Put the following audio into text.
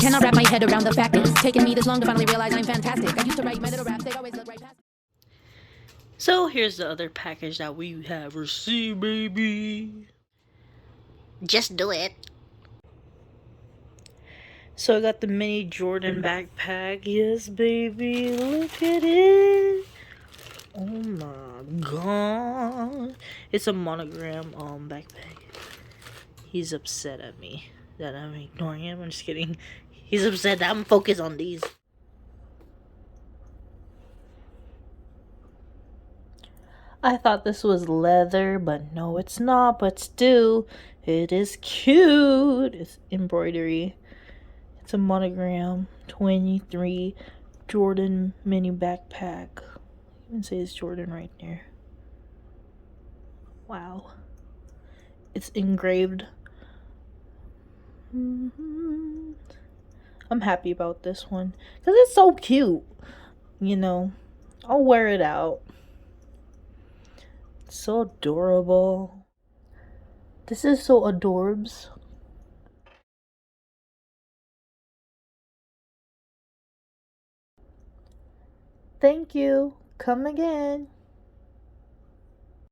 cannot wrap my head around the fact it's taken me this long to finally realize I'm fantastic. I used to write my little raps, they'd always look right past. So here's the other package that we have received, baby. Just do it. So I got the mini Jordan backpack. Yes, baby. Look at it. Oh my god. It's a Monogram backpack. He's upset at me that I'm ignoring him. I'm just kidding. He's upset that I'm focused on these. I thought this was leather, but no, it's not. But still, it is cute. It's embroidery. It's a Monogram 23 Jordan mini backpack. You can say it's Jordan right there. Wow. It's engraved. I'm happy about this one because it's so cute. You know, I'll wear it out. It's so adorable. This is so adorbs. Thank you. Come again.